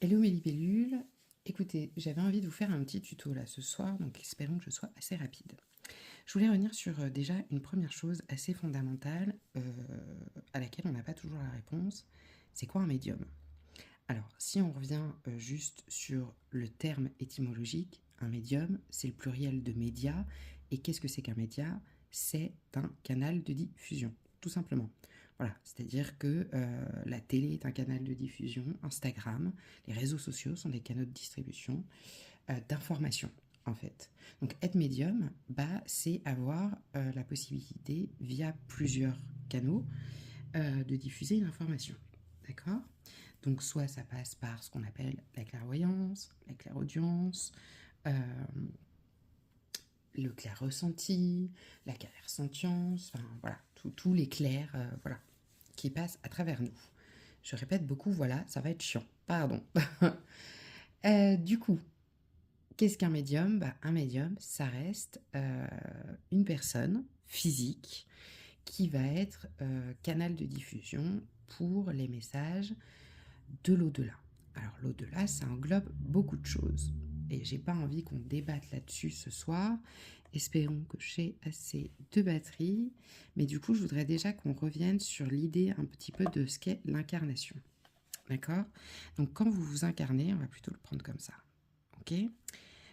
Hello mes libellules, écoutez, j'avais envie de vous faire un petit tuto là ce soir, donc espérons que je sois assez rapide. Je voulais revenir sur déjà une première chose assez fondamentale à laquelle on n'a pas toujours la réponse, c'est quoi un médium? Alors, si on revient juste sur le terme étymologique, un médium, c'est le pluriel de média, et qu'est-ce que c'est qu'un média? C'est un canal de diffusion, tout simplement. Voilà, c'est-à-dire que la télé est un canal de diffusion, Instagram, les réseaux sociaux sont des canaux de distribution d'information, en fait. Donc être médium, c'est avoir la possibilité, via plusieurs canaux, de diffuser une information. D'accord? Donc soit ça passe par ce qu'on appelle la clairvoyance, la clairaudience, euh, le clair ressenti, la clairsentience, enfin voilà, tous les clairs voilà, qui passent à travers nous. Je répète beaucoup, voilà, ça va être chiant, pardon. Du coup, qu'est-ce qu'un médium? Un médium, ça reste une personne physique qui va être canal de diffusion pour les messages de l'au-delà. Alors l'au-delà, ça englobe beaucoup de choses. Et j'ai pas envie qu'on débatte là-dessus ce soir. Espérons que j'ai assez de batterie. Mais du coup, je voudrais déjà qu'on revienne sur l'idée un petit peu de ce qu'est l'incarnation. D'accord? Donc quand vous vous incarnez, on va plutôt le prendre comme ça. Ok?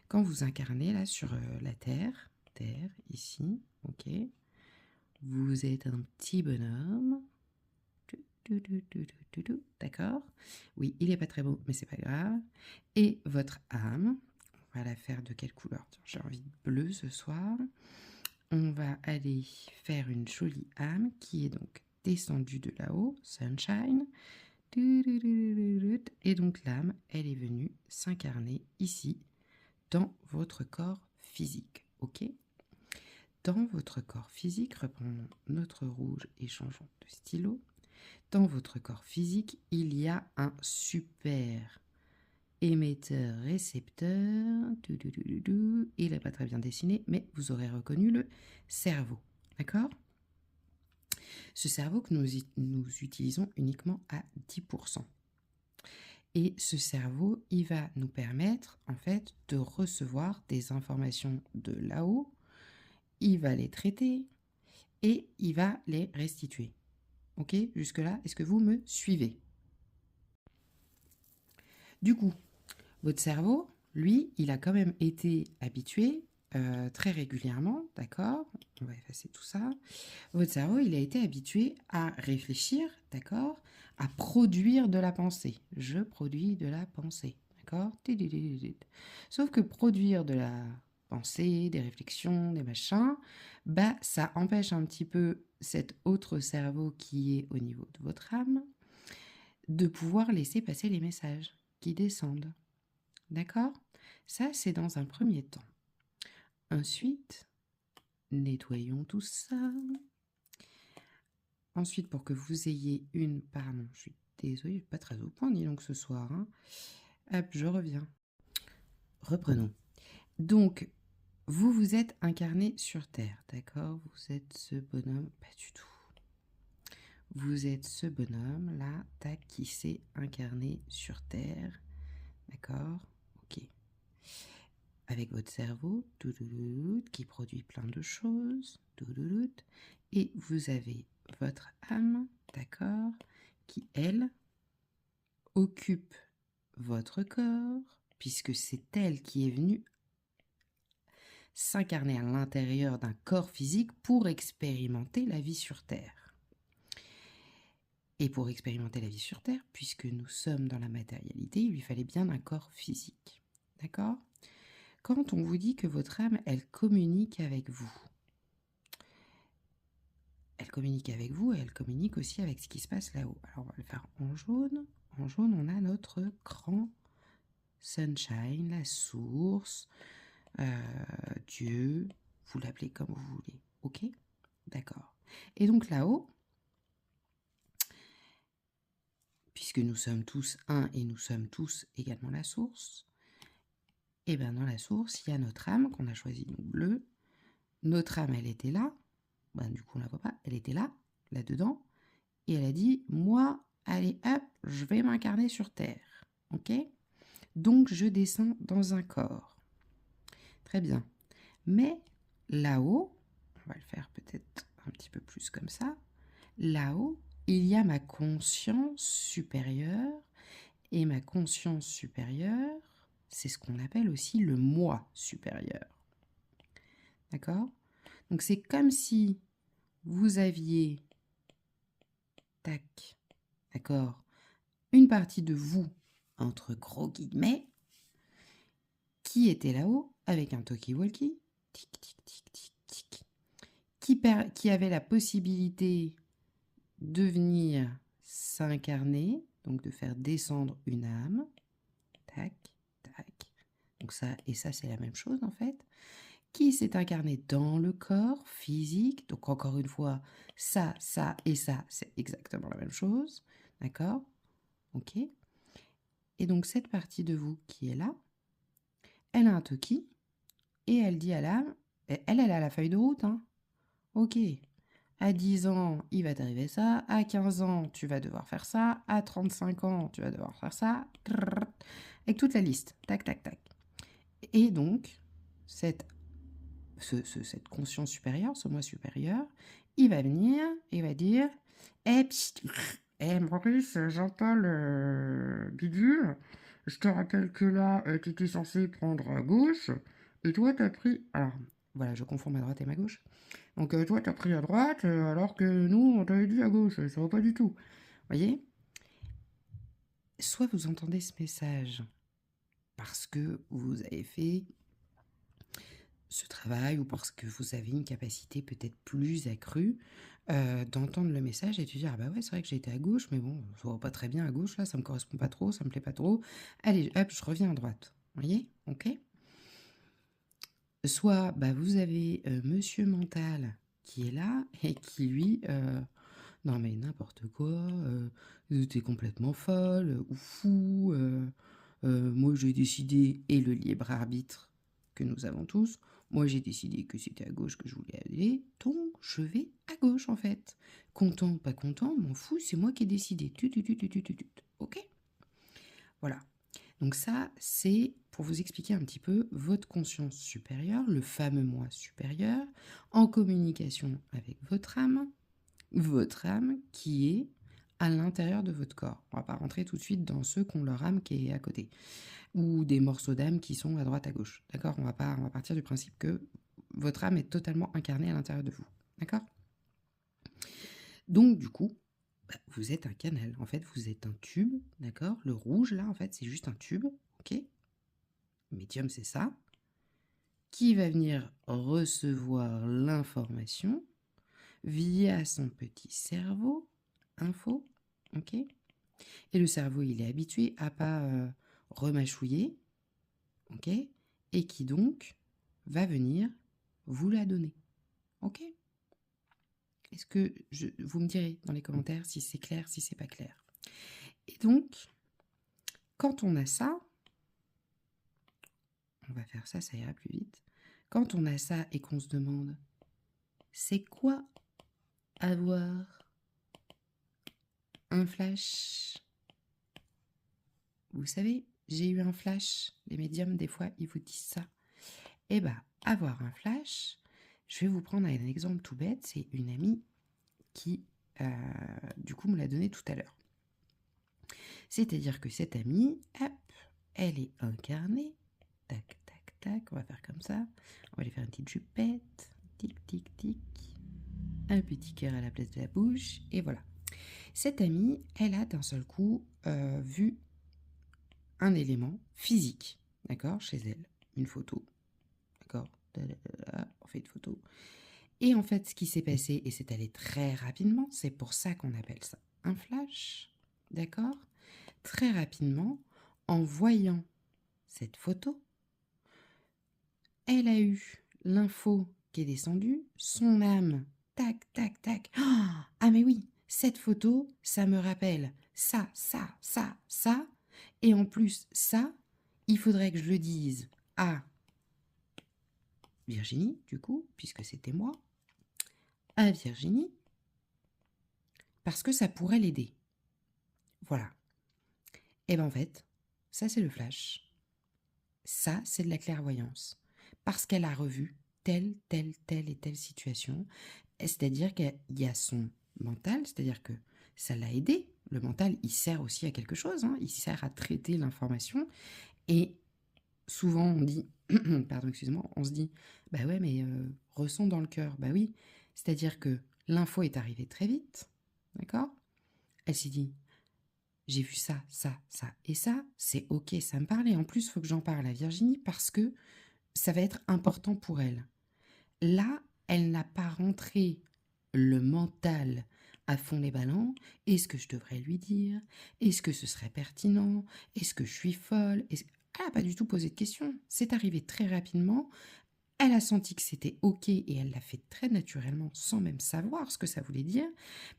Quand vous incarnez là sur la Terre, ici, ok? Vous êtes un petit bonhomme. D'accord? Oui, il n'est pas très beau, mais c'est pas grave. Et votre âme, on va la faire de quelle couleur? J'ai envie de bleu ce soir. On va aller faire une jolie âme qui est donc descendue de là-haut, sunshine. Et donc l'âme, elle est venue s'incarner ici, dans votre corps physique. Ok? Dans votre corps physique, reprenons notre rouge et changeons de stylo. Dans votre corps physique, il y a un super émetteur-récepteur. Il n'est pas très bien dessiné, mais vous aurez reconnu le cerveau. D'accord? Ce cerveau que nous utilisons uniquement à 10%. Et ce cerveau, il va nous permettre, en fait, de recevoir des informations de là-haut. Il va les traiter et il va les restituer. Ok? Jusque-là, est-ce que vous me suivez? Du coup, votre cerveau, lui, il a quand même été habitué très régulièrement, d'accord? On va effacer tout ça. Votre cerveau, il a été habitué à réfléchir, d'accord? À produire de la pensée. Je produis de la pensée, d'accord? Sauf que produire de la pensée, des réflexions, des machins, ça empêche un petit peu cet autre cerveau qui est au niveau de votre âme de pouvoir laisser passer les messages qui descendent. D'accord? Ça, c'est dans un premier temps. Ensuite, nettoyons tout ça. Ensuite, pour que vous ayez une... Pardon, je suis désolée, je suis pas très au point, dis donc ce soir. Hein. Hop, je reviens. Reprenons. Donc, vous vous êtes incarné sur Terre, d'accord? Vous êtes ce bonhomme... Pas du tout. Vous êtes ce bonhomme-là, tac, qui s'est incarné sur Terre. D'accord? Ok. Avec votre cerveau, qui produit plein de choses, et vous avez votre âme, d'accord, qui, elle, occupe votre corps, puisque c'est elle qui est venue s'incarner à l'intérieur d'un corps physique pour expérimenter la vie sur Terre. Et pour expérimenter la vie sur Terre, puisque nous sommes dans la matérialité, il lui fallait bien un corps physique. D'accord? Quand on vous dit que votre âme, elle communique avec vous, elle communique avec vous et elle communique aussi avec ce qui se passe là-haut. Alors, on va le faire en jaune. En jaune, on a notre grand sunshine, la source, Dieu, vous l'appelez comme vous voulez. Ok? D'accord. Et donc là-haut, puisque nous sommes tous un et nous sommes tous également la source, et bien dans la source, il y a notre âme qu'on a choisie donc bleue. Notre âme, elle était là. Du coup, on la voit pas. Elle était là, là-dedans. Et elle a dit, moi, allez, hop, je vais m'incarner sur Terre. Ok? Donc, je descends dans un corps. Très bien. Mais là-haut, on va le faire peut-être un petit peu plus comme ça. Là-haut, il y a ma conscience supérieure. Et ma conscience supérieure, c'est ce qu'on appelle aussi le moi supérieur. D'accord? Donc, c'est comme si vous aviez, tac, d'accord, une partie de vous, entre gros guillemets, qui était là-haut avec un talkie-walkie, tic, tic, tic, tic, tic, qui avait la possibilité de venir s'incarner, donc de faire descendre une âme, tac, tac. Donc ça, et ça c'est la même chose en fait, qui s'est incarné dans le corps physique. Donc encore une fois, ça et ça, c'est exactement la même chose. D'accord? Ok? Et donc cette partie de vous qui est là, elle a un toki et elle dit à l'âme, elle a la feuille de route. Hein. Ok. À 10 ans, il va t'arriver ça. À 15 ans, tu vas devoir faire ça. À 35 ans, tu vas devoir faire ça. Avec toute la liste. Tac, tac, tac. Et donc, cette conscience supérieure, ce moi supérieur, il va venir et va dire Maurice, j'entends le bidule. Je te rappelle que là, tu étais censé prendre à gauche. Et toi, t'as pris. Alors, voilà, je confonds ma droite et ma gauche. Donc, toi, t'as pris à droite, alors que nous, on t'avait dit à gauche. Ça va pas du tout. Voyez? Soit vous entendez ce message parce que vous avez fait ce travail ou parce que vous avez une capacité peut-être plus accrue d'entendre le message et de dire ah bah ouais c'est vrai que j'ai été à gauche mais bon ça va pas très bien à gauche là ça me correspond pas trop ça me plaît pas trop allez hop je reviens à droite voyez ok soit bah vous avez monsieur mental qui est là et qui lui non mais n'importe quoi t'es complètement folle ou fou moi j'ai décidé et le libre arbitre que nous avons tous. Moi, j'ai décidé que c'était à gauche que je voulais aller, donc je vais à gauche en fait. Content, pas content, m'en fous, c'est moi qui ai décidé. Ok? Voilà. Donc ça, c'est pour vous expliquer un petit peu votre conscience supérieure, le fameux moi supérieur, en communication avec votre âme qui est à l'intérieur de votre corps. On va pas rentrer tout de suite dans ceux qui ont leur âme qui est à côté. Ou des morceaux d'âme qui sont à droite, à gauche. D'accord? On va partir du principe que votre âme est totalement incarnée à l'intérieur de vous. D'accord? Donc, du coup, vous êtes un canal. En fait, vous êtes un tube. D'accord? Le rouge, là, en fait, c'est juste un tube. Ok? Médium, c'est ça. Qui va venir recevoir l'information via son petit cerveau. Info. Ok? Et le cerveau, il est habitué à pas remâchouiller. Ok? Et qui donc va venir vous la donner. Ok? Est-ce que vous me direz dans les commentaires si c'est clair, si c'est pas clair. Et donc, quand on a ça, on va faire ça, ça ira plus vite. Quand on a ça et qu'on se demande, c'est quoi avoir un flash? Vous savez, j'ai eu un flash. Les médiums, des fois, ils vous disent ça. Eh bien, avoir un flash, je vais vous prendre un exemple tout bête. C'est une amie qui, du coup, me l'a donné tout à l'heure. C'est-à-dire que cette amie, hop, elle est incarnée. Tac, tac, tac. On va faire comme ça. On va lui faire une petite jupette. Tic, tic, tic. Un petit cœur à la place de la bouche. Et voilà. Cette amie, elle a d'un seul coup vu un élément physique. D'accord? Chez elle. Une photo. D'accord? On fait une photo. Et en fait, ce qui s'est passé, et c'est allé très rapidement, c'est pour ça qu'on appelle ça un flash. D'accord? Très rapidement, en voyant cette photo, elle a eu l'info qui est descendue, son âme, tac, tac, tac. Ah mais oui, cette photo, ça me rappelle ça, ça, ça, ça. Et en plus, ça, il faudrait que je le dise à Virginie, du coup, puisque c'était moi, à Virginie, parce que ça pourrait l'aider. Voilà. Et bien en fait, ça c'est le flash. Ça, c'est de la clairvoyance. Parce qu'elle a revu telle et telle situation. C'est-à-dire qu'il y a son mental, c'est-à-dire que ça l'a aidé. Le mental, il sert aussi à quelque chose, hein. Il sert à traiter l'information. Et souvent, on dit, pardon, excuse-moi, on se dit, bah ouais, mais ressens dans le cœur. Bah oui, c'est-à-dire que l'info est arrivée très vite, d'accord? Elle s'est dit, j'ai vu ça et ça, c'est ok, ça me parlait. En plus, il faut que j'en parle à Virginie parce que ça va être important pour elle. Là, elle n'a pas rentré le mental à fond les ballons. Est-ce que je devrais lui dire? Est-ce que ce serait pertinent? Est-ce que je suis folle? Elle n'a pas du tout posé de questions. C'est arrivé très rapidement. Elle a senti que c'était ok et elle l'a fait très naturellement sans même savoir ce que ça voulait dire.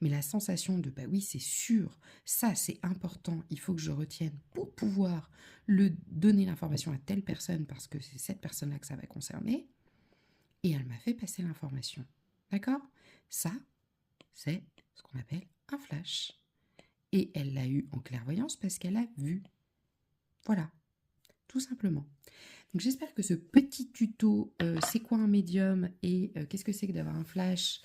Mais la sensation de bah oui, c'est sûr, ça c'est important, il faut que je retienne pour pouvoir le donner l'information à telle personne parce que c'est cette personne-là que ça va concerner. Et elle m'a fait passer l'information. D'accord? Ça, c'est ce qu'on appelle un flash. Et elle l'a eu en clairvoyance parce qu'elle a vu. Voilà, tout simplement. Donc j'espère que ce petit tuto, c'est quoi un médium et qu'est-ce que c'est que d'avoir un flash,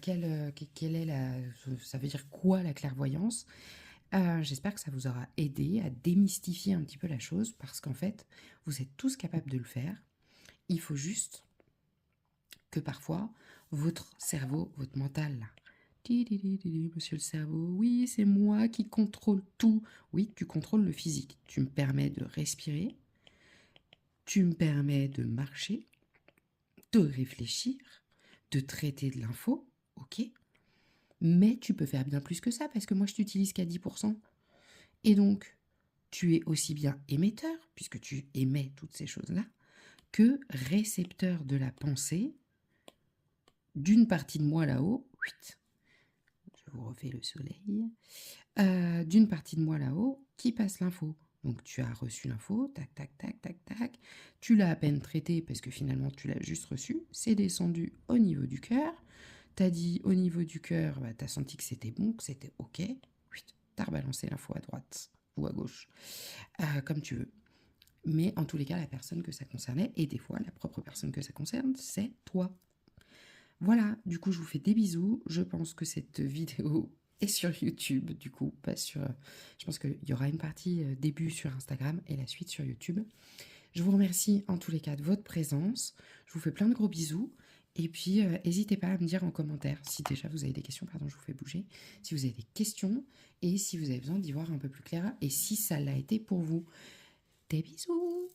quelle est ça veut dire quoi la clairvoyance, j'espère que ça vous aura aidé à démystifier un petit peu la chose parce qu'en fait, vous êtes tous capables de le faire. Il faut juste que parfois, votre cerveau, votre mental, là, monsieur le cerveau, oui, c'est moi qui contrôle tout. Oui, tu contrôles le physique. Tu me permets de respirer, tu me permets de marcher, de réfléchir, de traiter de l'info, ok. Mais tu peux faire bien plus que ça parce que moi, je t'utilise qu'à 10%. Et donc, tu es aussi bien émetteur, puisque tu émets toutes ces choses-là, que récepteur de la pensée d'une partie de moi là-haut. Je vous refais le soleil. D'une partie de moi là-haut qui passe l'info. Donc tu as reçu l'info, tac, tac, tac, tac, tac. Tu l'as à peine traité parce que finalement tu l'as juste reçu. C'est descendu au niveau du cœur. T'as dit au niveau du cœur, bah, t'as senti que c'était bon, que c'était ok. T'as rebalancé l'info à droite ou à gauche, comme tu veux. Mais en tous les cas, la personne que ça concernait, et des fois la propre personne que ça concerne, c'est toi. Voilà, du coup je vous fais des bisous. Je pense que cette vidéo est sur YouTube, du coup, pas sur... Je pense qu'il y aura une partie début sur Instagram et la suite sur YouTube. Je vous remercie en tous les cas de votre présence. Je vous fais plein de gros bisous. Et puis, n'hésitez pas à me dire en commentaire si déjà vous avez des questions, pardon, je vous fais bouger, si vous avez des questions et si vous avez besoin d'y voir un peu plus clair et si ça l'a été pour vous. Des bisous!